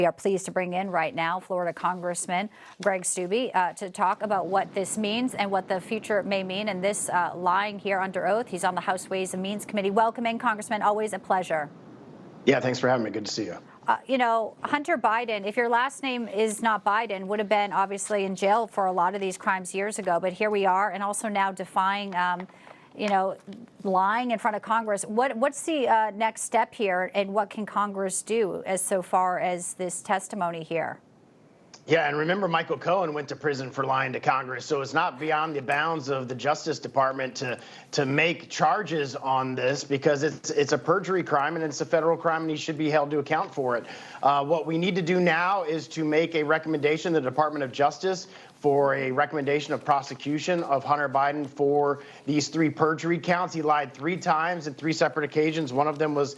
We are pleased to bring in right now Florida Congressman Greg Steube to talk about what this means and what the future may mean. And this lying here under oath, he's on the House Ways and Means Committee. Welcome in, Congressman. Always a pleasure. Yeah, thanks for having me. Good to see you. You know, Hunter Biden, if your last name is not Biden, would have been obviously in jail for a lot of these crimes years ago. But here we are, and also now defying, you know, lying in front of Congress. What's the next step here, and what can Congress do as so far as this testimony here? Yeah, and remember, Michael Cohen went to prison for lying to Congress, so it's not beyond the bounds of the Justice Department to make charges on this, because it's a perjury crime and it's a federal crime, and he should be held to account for it. What we need to do now is to make a recommendation to the Department of Justice for a recommendation of prosecution of Hunter Biden for these 3 perjury counts. He lied 3 times in 3 separate occasions. One of them was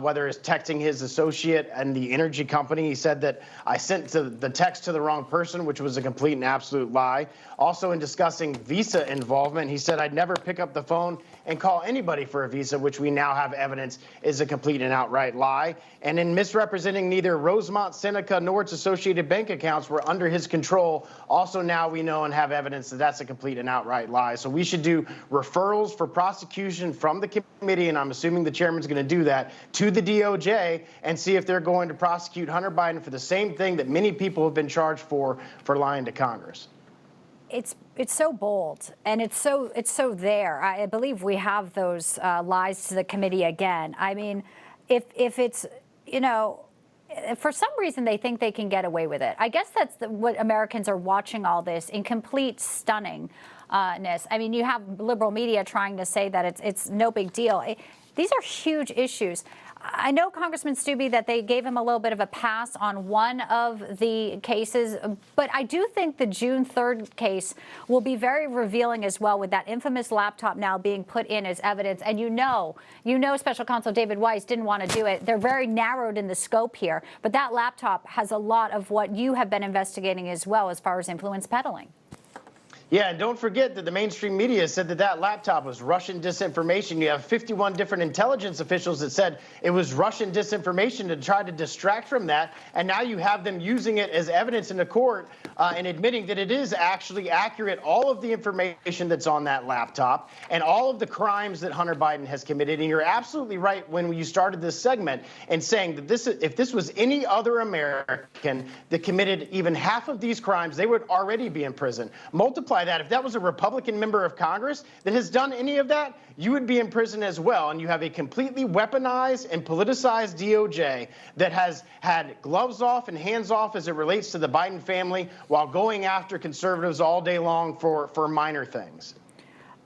whether it's texting his associate and the energy company. He said that I sent the text to the wrong person, which was a complete and absolute lie. Also, in discussing visa involvement, he said I'd never pick up the phone and call anybody for a visa, which we now have evidence is a complete and outright lie. And in misrepresenting neither Rosemont, Seneca, nor its associated bank accounts were under his control, also now we know and have evidence that that's a complete and outright lie. So we should do referrals for prosecution from the committee, and I'm assuming the chairman's going to do that, to the DOJ and see if they're going to prosecute Hunter Biden for the same thing that many people have been charged for lying to Congress. It's so bold, and it's so there. I believe we have those lies to the committee again. I mean, if it's, you know, for some reason they think they can get away with it. I guess that's what Americans are watching all this in complete stunningness. I mean, you have liberal media trying to say that it's no big deal. These are huge issues. I know, Congressman Steube, that they gave him a little bit of a pass on one of the cases, but I do think the June 3rd case will be very revealing as well, with that infamous laptop now being put in as evidence. And you know, Special Counsel David Weiss didn't want to do it. They're very narrowed in the scope here, but that laptop has a lot of what you have been investigating as well, as far as influence peddling. Yeah, and don't forget that the mainstream media said that laptop was Russian disinformation. You have 51 different intelligence officials that said it was Russian disinformation to try to distract from that. And now you have them using it as evidence in the court and admitting that it is actually accurate, all of the information that's on that laptop and all of the crimes that Hunter Biden has committed. And you're absolutely right when you started this segment and saying that if this was any other American that committed even half of these crimes, they would already be in prison. Multiply that. If that was a Republican member of Congress that has done any of that, you would be in prison as well. And you have a completely weaponized and politicized DOJ that has had gloves off and hands off as it relates to the Biden family, while going after conservatives all day long for minor things.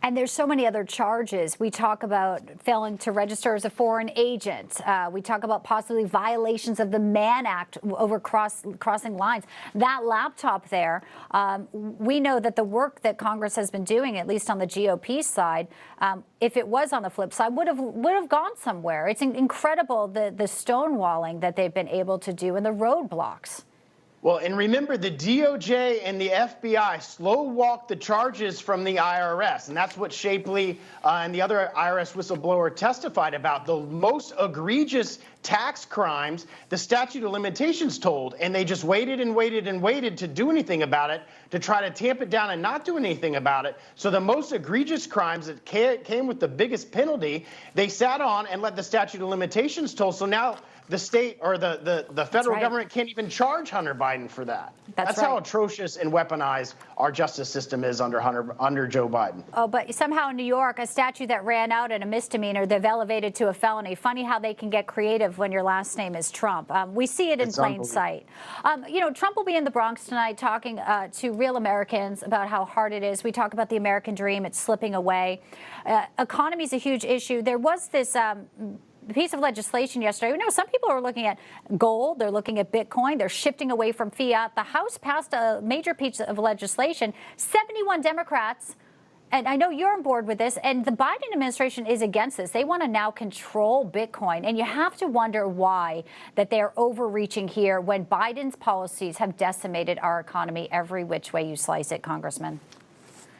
And there's so many other charges. We talk about failing to register as a foreign agent. We talk about possibly violations of the Mann Act over crossing lines. That laptop there, we know that the work that Congress has been doing, at least on the GOP side, if it was on the flip side, would have gone somewhere. It's incredible the stonewalling that they've been able to do and the roadblocks. Well, and remember, the DOJ and the FBI slow-walked the charges from the IRS, and that's what Shapley and the other IRS whistleblower testified about. The most egregious tax crimes, the statute of limitations told, and they just waited and waited and waited to do anything about it, to try to tamp it down and not do anything about it. So the most egregious crimes that came with the biggest penalty, they sat on and let the statute of limitations toll. So now the state or the federal government can't even charge Hunter Biden for that. That's how atrocious and weaponized our justice system is under Joe Biden. Oh, but somehow in New York, a statute that ran out at a misdemeanor, they've elevated to a felony. Funny how they can get creative when your last name is Trump. We see it in plain sight. You know, Trump will be in the Bronx tonight talking to real Americans about how hard it is. We talk about the American dream. It's slipping away. Economy is a huge issue. There was this piece of legislation yesterday. You know, some people are looking at gold. They're looking at Bitcoin. They're shifting away from fiat. The House passed a major piece of legislation. 71 Democrats, and I know you're on board with this, and the Biden administration is against this. They want to now control Bitcoin, and you have to wonder why that they're overreaching here when Biden's policies have decimated our economy every which way you slice it, Congressman.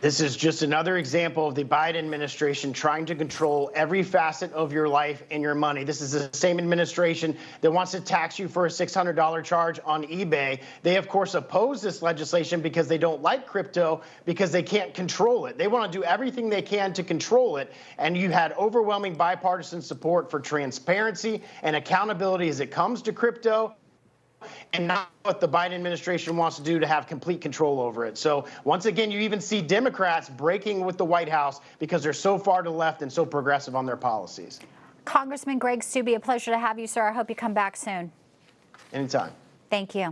This is just another example of the Biden administration trying to control every facet of your life and your money. This is the same administration that wants to tax you for a $600 charge on eBay. They, of course, oppose this legislation because they don't like crypto, because they can't control it. They want to do everything they can to control it. And you had overwhelming bipartisan support for transparency and accountability as it comes to crypto, and not what the Biden administration wants to do to have complete control over it. So once again, you even see Democrats breaking with the White House because they're so far to the left and so progressive on their policies. Congressman Greg Steube, a pleasure to have you, sir. I hope you come back soon. Anytime. Thank you.